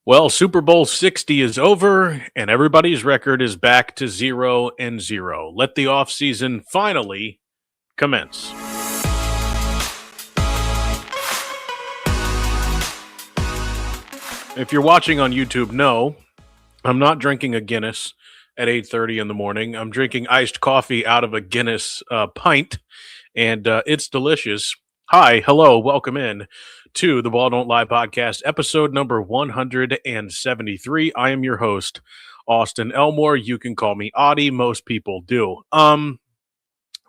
Well, Super Bowl 60 is over, and everybody's record is back to 0-0. Let the offseason finally commence. If you're watching on YouTube, no, I'm not drinking a Guinness at 8:30 in the morning. I'm drinking iced coffee out of a Guinness pint, and it's delicious. Hi, hello, welcome in to the Ball Don't Lie podcast, episode number 173. I am your host, Austin Elmore. You can call me Auty. Most people do.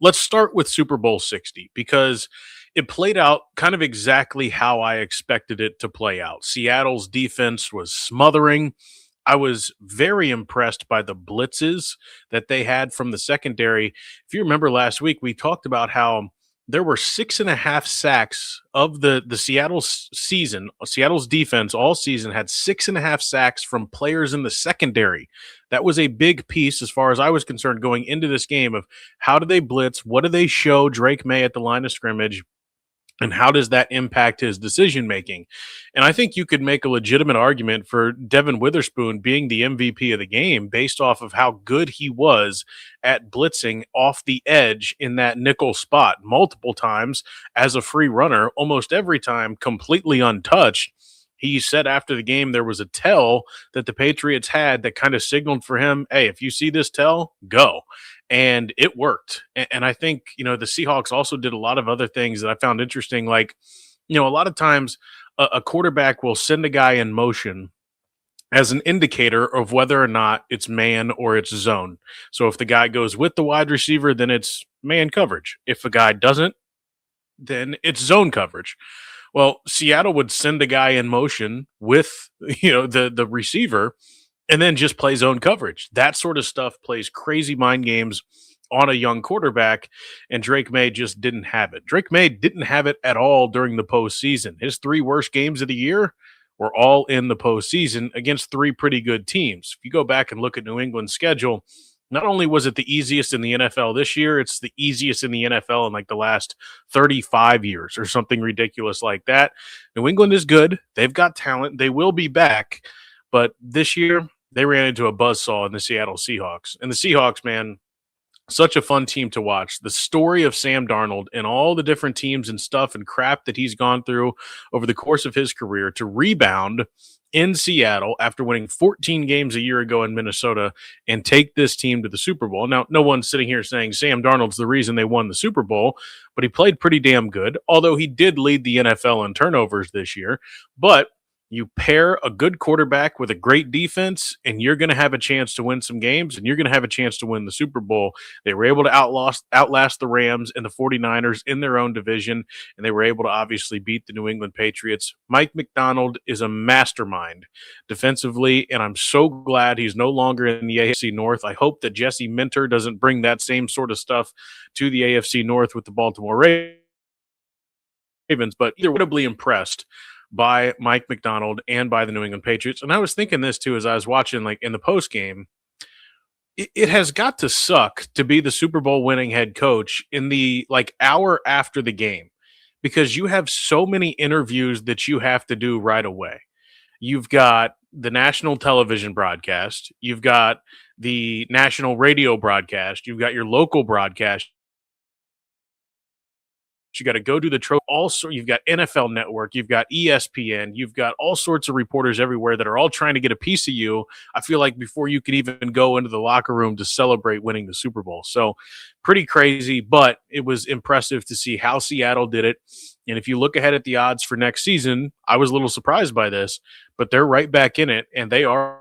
Let's start with Super Bowl 60 because it played out kind of exactly how I expected it to play out. Seattle's defense was smothering. I was very impressed by the blitzes that they had from the secondary. If you remember last week, we talked about how there were 6.5 sacks of the season. Seattle's defense all season had 6.5 sacks from players in the secondary. That was a big piece, as far as I was concerned, going into this game of how do they blitz? What do they show Drake May at the line of scrimmage? And how does that impact his decision making? And I think you could make a legitimate argument for Devin Witherspoon being the MVP of the game based off of how good he was at blitzing off the edge in that nickel spot multiple times as a free runner, almost every time completely untouched. He said after the game there was a tell that the Patriots had that kind of signaled for him, hey, if you see this tell, go. And it worked. And I think, the Seahawks also did a lot of other things that I found interesting. Like, a lot of times a quarterback will send a guy in motion as an indicator of whether or not it's man or it's zone. So if the guy goes with the wide receiver, then it's man coverage. If a guy doesn't, then it's zone coverage. Well, Seattle would send a guy in motion with, the receiver and then just play zone coverage. That sort of stuff plays crazy mind games on a young quarterback, and Drake May just didn't have it. Drake May didn't have it at all during the postseason. His three worst games of the year were all in the postseason against three pretty good teams. If you go back and look at New England's schedule, not only was it the easiest in the NFL this year, it's the easiest in the NFL in like the last 35 years or something ridiculous like that. New England is good. They've got talent. They will be back. But this year, they ran into a buzzsaw in the Seattle Seahawks. And the Seahawks, man, such a fun team to watch. The story of Sam Darnold and all the different teams and stuff and crap that he's gone through over the course of his career to rebound in Seattle after winning 14 games a year ago in Minnesota and take this team to the Super Bowl. Now, no one's sitting here saying Sam Darnold's the reason they won the Super Bowl, but he played pretty damn good, although he did lead the NFL in turnovers this year. But you pair a good quarterback with a great defense, and you're going to have a chance to win some games, and you're going to have a chance to win the Super Bowl. They were able to outlast the Rams and the 49ers in their own division, and they were able to obviously beat the New England Patriots. Mike Macdonald is a mastermind defensively, and I'm so glad he's no longer in the AFC North. I hope that Jesse Minter doesn't bring that same sort of stuff to the AFC North with the Baltimore Ravens, but incredibly impressed by Mike Macdonald and by the New England Patriots. And I was thinking this too as I was watching, like in the post game. It has got to suck to be the Super Bowl winning head coach in the hour after the game because you have so many interviews that you have to do right away. You've got the national television broadcast, you've got the national radio broadcast, you've got your local broadcast. You got to go do the trophy. Also, you've got NFL Network, you've got ESPN, you've got all sorts of reporters everywhere that are all trying to get a piece of you. I feel like before you could even go into the locker room to celebrate winning the Super Bowl. So pretty crazy, but it was impressive to see how Seattle did it. And if you look ahead at the odds for next season, I was a little surprised by this, but they're right back in it, and they are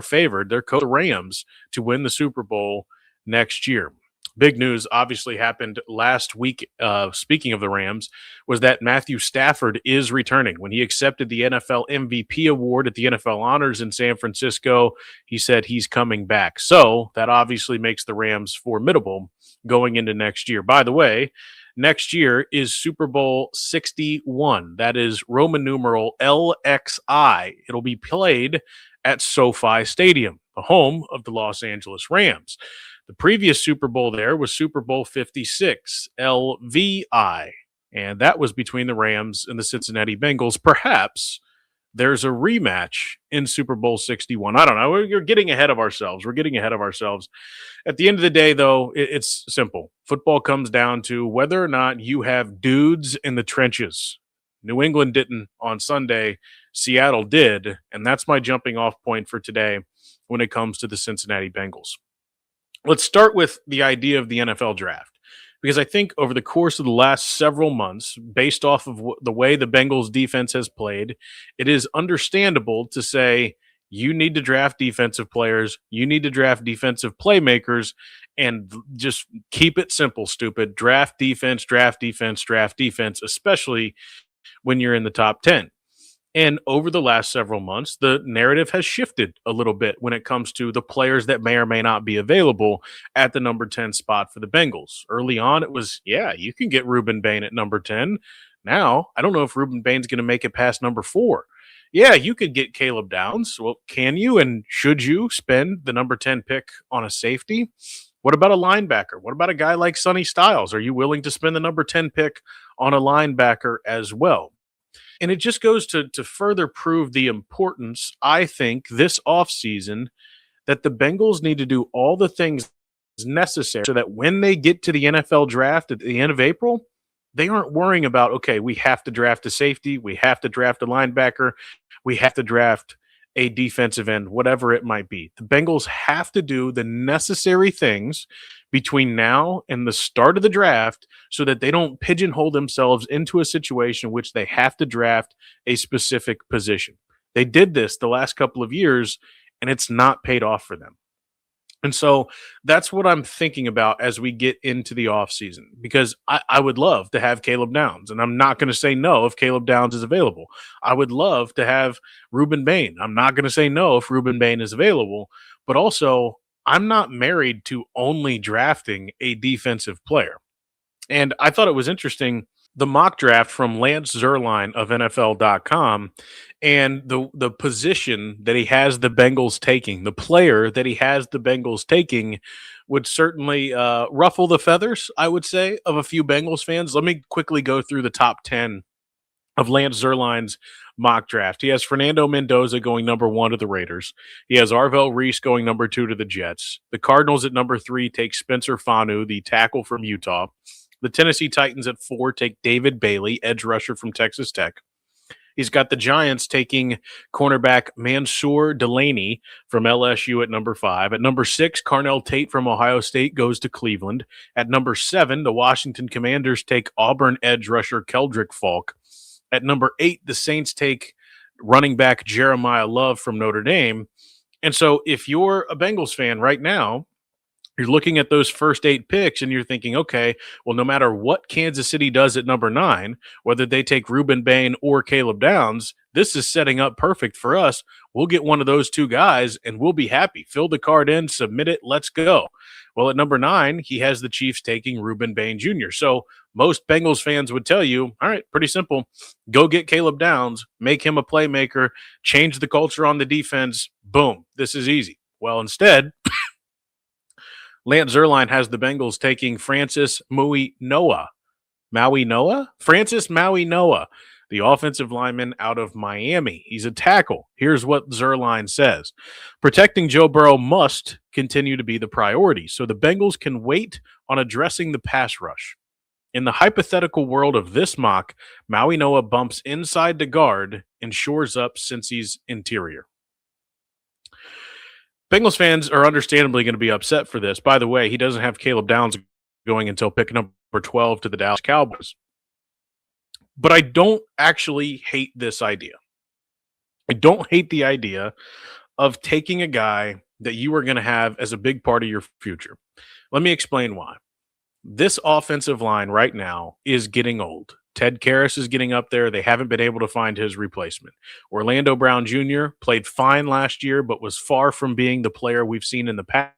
favored. They're the Rams to win the Super Bowl next year. Big news obviously happened last week. Speaking of the Rams, was that Matthew Stafford is returning. When he accepted the NFL MVP award at the NFL Honors in San Francisco, he said he's coming back. So that obviously makes the Rams formidable going into next year. By the way, next year is Super Bowl 61. That is Roman numeral LXI. It'll be played at SoFi Stadium, the home of the Los Angeles Rams. The previous Super Bowl there was Super Bowl 56, LVI, and that was between the Rams and the Cincinnati Bengals, perhaps there's a rematch in Super Bowl 61. I don't know. You're getting ahead of ourselves. We're getting ahead of ourselves. At the end of the day, though, it's simple. Football comes down to whether or not you have dudes in the trenches. New England didn't on Sunday. Seattle did. And that's my jumping off point for today when it comes to the Cincinnati Bengals. Let's start with the idea of the NFL draft. Because I think over the course of the last several months, based off of the way the Bengals defense has played, it is understandable to say you need to draft defensive players, you need to draft defensive playmakers, and just keep it simple, stupid. Draft defense, draft defense, draft defense, especially when you're in the top 10. And over the last several months, the narrative has shifted a little bit when it comes to the players that may or may not be available at the number 10 spot for the Bengals. Early on, it was, yeah, you can get Reuben Bain at number 10. Now, I don't know if Reuben Bain's going to make it past number 4. Yeah, you could get Caleb Downs. Well, can you and should you spend the number 10 pick on a safety? What about a linebacker? What about a guy like Sonny Styles? Are you willing to spend the number 10 pick on a linebacker as well? And it just goes to further prove the importance, I think, this offseason that the Bengals need to do all the things necessary so that when they get to the NFL draft at the end of April, they aren't worrying about, okay, we have to draft a safety, we have to draft a linebacker, we have to draft a defensive end, whatever it might be. The Bengals have to do the necessary things between now and the start of the draft so that they don't pigeonhole themselves into a situation in which they have to draft a specific position. They did this the last couple of years, and it's not paid off for them. And so that's what I'm thinking about as we get into the offseason, because I would love to have Caleb Downs, and I'm not going to say no if Caleb Downs is available. I would love to have Reuben Bain. I'm not going to say no if Reuben Bain is available, but also I'm not married to only drafting a defensive player. And I thought it was interesting, the mock draft from Lance Zierlein of NFL.com and the position that he has the Bengals taking, the player that he has the Bengals taking would certainly ruffle the feathers, I would say, of a few Bengals fans. Let me quickly go through the top 10 of Lance Zierlein's mock draft. He has Fernando Mendoza going number 1 to the Raiders. He has Arvell Reese going number 2 to the Jets. The Cardinals at number 3 take Spencer Fanu, the tackle from Utah. The Tennessee Titans at 4 take David Bailey, edge rusher from Texas Tech. He's got the Giants taking cornerback Mansour Delaney from LSU at number 5. At number 6, Carnell Tate from Ohio State goes to Cleveland. At number 7, the Washington Commanders take Auburn edge rusher Keldrick Falk. At number 8, the Saints take running back Jeremiah Love from Notre Dame. And so if you're a Bengals fan right now, you're looking at those first 8 picks and you're thinking, okay, well, no matter what Kansas City does at number 9, whether they take Reuben Bain or Caleb Downs, this is setting up perfect for us. We'll get one of those 2 guys and we'll be happy. Fill the card in, submit it, let's go. Well, at number 9, he has the Chiefs taking Reuben Bain Jr. So most Bengals fans would tell you, all right, pretty simple. Go get Caleb Downs, make him a playmaker, change the culture on the defense. Boom, this is easy. Well, instead, Lance Zierlein has the Bengals taking Francis Maui Noah. Francis Maui Noah, the offensive lineman out of Miami. He's a tackle. Here's what Zierlein says. Protecting Joe Burrow must continue to be the priority, so the Bengals can wait on addressing the pass rush. In the hypothetical world of this mock, Maui Noah bumps inside the guard and shores up Cincy's interior. Bengals fans are understandably going to be upset for this. By the way, he doesn't have Caleb Downs going until pick number 12 to the Dallas Cowboys. But I don't actually hate this idea. I don't hate the idea of taking a guy that you are going to have as a big part of your future. Let me explain why. This offensive line right now is getting old. Ted Karras is getting up there. They haven't been able to find his replacement. Orlando Brown Jr. played fine last year, but was far from being the player we've seen in the past.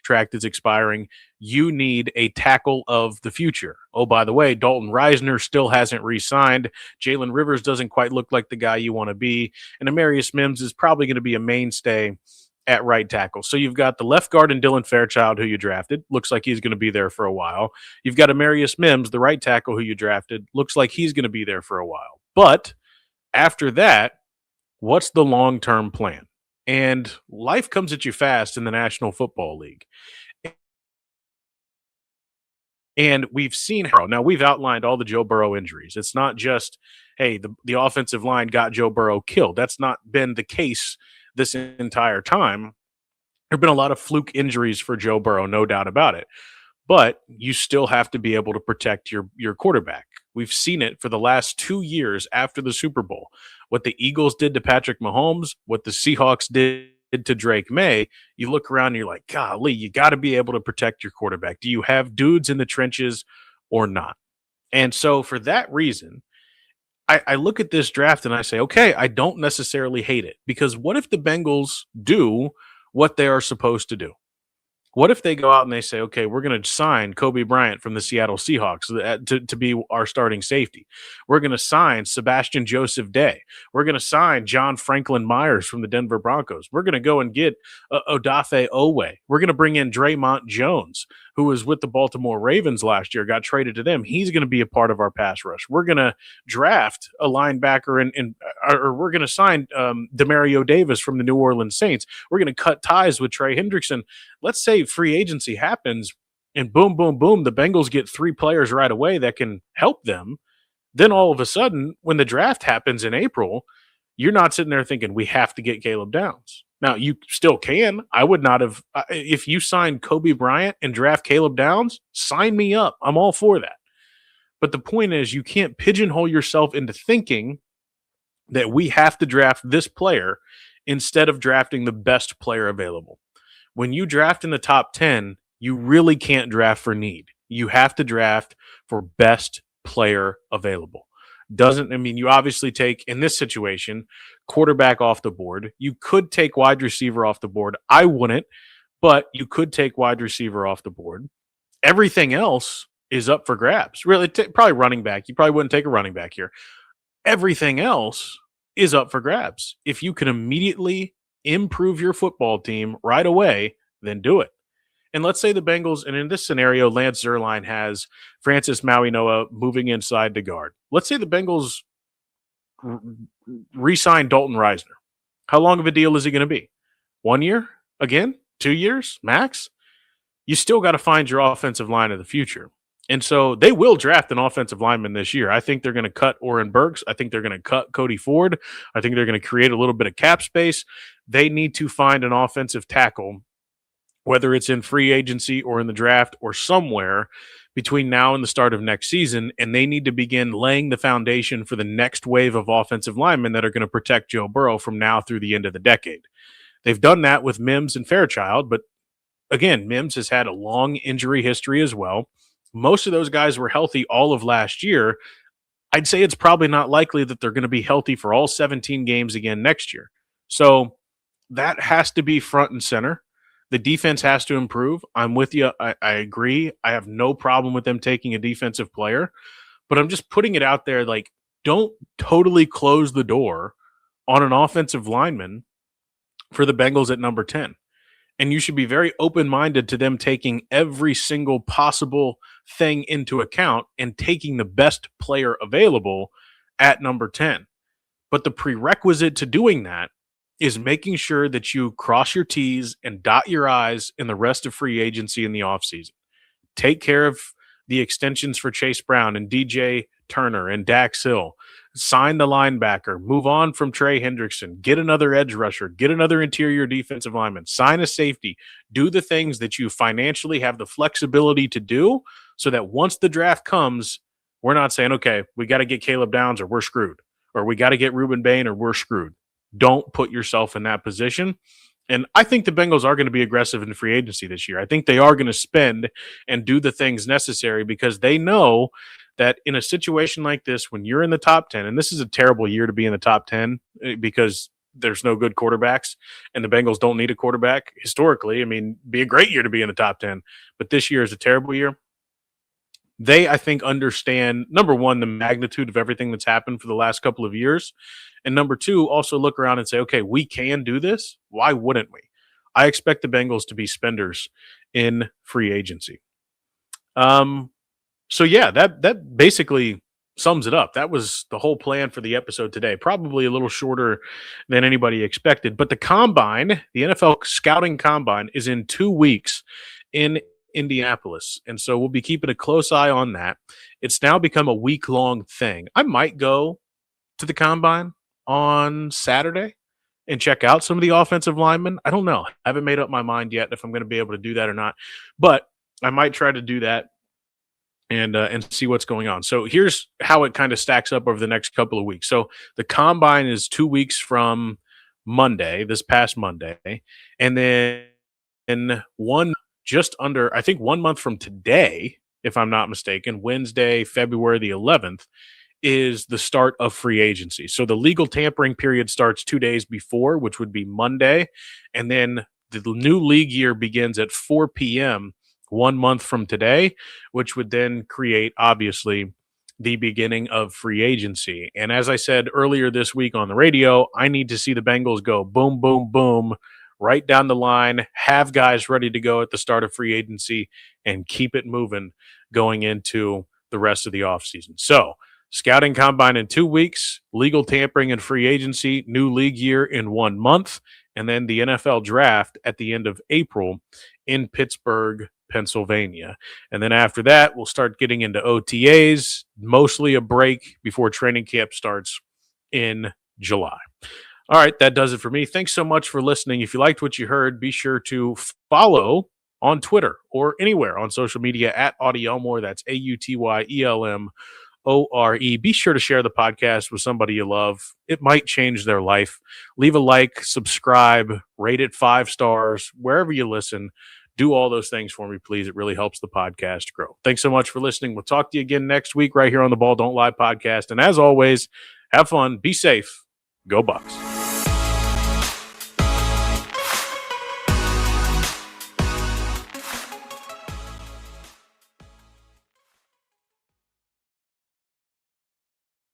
Contract is expiring. You need a tackle of the future. Oh, by the way, Dalton Reisner still hasn't re-signed. Jalen Rivers doesn't quite look like the guy you want to be. And Amarius Mims is probably going to be a mainstay at right tackle. So you've got the left guard and Dylan Fairchild, who you drafted. Looks like he's going to be there for a while. You've got Amarius Mims, the right tackle, who you drafted. Looks like he's going to be there for a while. But After that, what's the long-term plan? And life comes at you fast in the National Football League. And we've seen how now we've outlined all the Joe Burrow injuries. It's not just, hey, the offensive line got Joe Burrow killed. That's not been the case this entire time. There have been a lot of fluke injuries for Joe Burrow, no doubt about it. But you still have to be able to protect your quarterback. We've seen it for the last 2 years after the Super Bowl. What the Eagles did to Patrick Mahomes, what the Seahawks did to Drake May, you look around and you're like, golly, you got to be able to protect your quarterback. Do you have dudes in the trenches or not? And so for that reason, I look at this draft and I say, okay, I don't necessarily hate it because what if the Bengals do what they are supposed to do? What if they go out and they say, okay, we're going to sign Kobe Bryant from the Seattle Seahawks to be our starting safety. We're going to sign Sebastian Joseph Day. We're going to sign John Franklin Myers from the Denver Broncos. We're going to go and get Odafe Owe. We're going to bring in Draymond Jones, who was with the Baltimore Ravens last year, got traded to them. He's going to be a part of our pass rush. We're going to draft a linebacker or we're going to sign Demario Davis from the New Orleans Saints. We're going to cut ties with Trey Hendrickson. Let's say free agency happens and boom, boom, boom, the Bengals get 3 players right away that can help them. Then all of a sudden, when the draft happens in April, you're not sitting there thinking, we have to get Caleb Downs. Now, you still can. I would not have, if you signed Kobe Bryant and draft Caleb Downs, sign me up. I'm all for that. But the point is, you can't pigeonhole yourself into thinking that we have to draft this player instead of drafting the best player available. When you draft in the top 10, you really can't draft for need. You have to draft for best player available. You obviously take, in this situation, quarterback off the board. You could take wide receiver off the board. I wouldn't, but you could take wide receiver off the board. Everything else is up for grabs. Really, probably running back. You probably wouldn't take a running back here. Everything else is up for grabs. If you can immediately improve your football team right away, then do it. And let's say the Bengals, and in this scenario, Lance Zierlein has Francis Mauigoa moving inside to guard. Let's say the Bengals re-sign Dalton Reisner. How long of a deal is he going to be? 1 year? Again? 2 years? Max? You still got to find your offensive line of the future. And so they will draft an offensive lineman this year. I think they're going to cut Oren Burks. I think they're going to cut Cody Ford. I think they're going to create a little bit of cap space. They need to find an offensive tackle, whether it's in free agency or in the draft or somewhere between now and the start of next season, and they need to begin laying the foundation for the next wave of offensive linemen that are going to protect Joe Burrow from now through the end of the decade. They've done that with Mims and Fairchild, but again, Mims has had a long injury history as well. Most of those guys were healthy all of last year. I'd say it's probably not likely that they're going to be healthy for all 17 games again next year. So that has to be front and center. The defense has to improve. I'm with you. I agree. I have no problem with them taking a defensive player, but I'm just putting it out there like, don't totally close the door on an offensive lineman for the Bengals at number 10. And you should be very open-minded to them taking every single possible thing into account and taking the best player available at number 10. But the prerequisite to doing that is making sure that you cross your T's and dot your I's in the rest of free agency in the offseason. Take care of the extensions for Chase Brown and DJ Turner and Dax Hill. Sign the linebacker. Move on from Trey Hendrickson. Get another edge rusher. Get another interior defensive lineman. Sign a safety. Do the things that you financially have the flexibility to do so that once the draft comes, we're not saying, okay, we got to get Caleb Downs or we're screwed, or we got to get Reuben Bain or we're screwed. Don't put yourself in that position. And I think the Bengals are going to be aggressive in free agency this year. I think they are going to spend and do the things necessary because they know that in a situation like this, when you're in the top 10, and this is a terrible year to be in the top 10 because there's no good quarterbacks and the Bengals don't need a quarterback historically. I mean, be a great year to be in the top 10, but this year is a terrible year. They, I think, understand, number one, the magnitude of everything that's happened for the last couple of years. And number two, also look around and say, okay, we can do this. Why wouldn't we? I expect the Bengals to be spenders in free agency. So yeah, that basically sums it up. That was the whole plan for the episode today. Probably a little shorter than anybody expected. But the combine, the NFL scouting combine, is in 2 weeks in Indianapolis. And so we'll be keeping a close eye on that. It's now become a week-long thing. I might go to the combine on Saturday and check out some of the offensive linemen. I don't know. I haven't made up my mind yet if I'm going to be able to do that or not. But I might try to do that and see what's going on. So here's how it kind of stacks up over the next couple of weeks. So the combine is 2 weeks from Monday, this past Monday, and then just under, I think 1 month from today, if I'm not mistaken, Wednesday, February the 11th, is the start of free agency. So the legal tampering period starts 2 days before, which would be Monday, and then the new league year begins at 4 p.m. 1 month from today, which would then create, obviously, the beginning of free agency. And as I said earlier this week on the radio, I need to see the Bengals go boom, boom, boom, right down the line, have guys ready to go at the start of free agency, and keep it moving going into the rest of the offseason. So, scouting combine in 2 weeks, legal tampering and free agency, new league year in 1 month, and then the NFL draft at the end of April in Pittsburgh, Pennsylvania. And then after that, we'll start getting into OTAs, mostly a break before training camp starts in July. All right, that does it for me. Thanks so much for listening. If you liked what you heard, be sure to follow on Twitter or anywhere on social media at Auty Elmore. That's AUTYELMORE. Be sure to share the podcast with somebody you love. It might change their life. Leave a like, subscribe, rate it 5 stars, wherever you listen. Do all those things for me, please. It really helps the podcast grow. Thanks so much for listening. We'll talk to you again next week right here on the Ball Don't Lie podcast. And as always, have fun, be safe, go Bucks.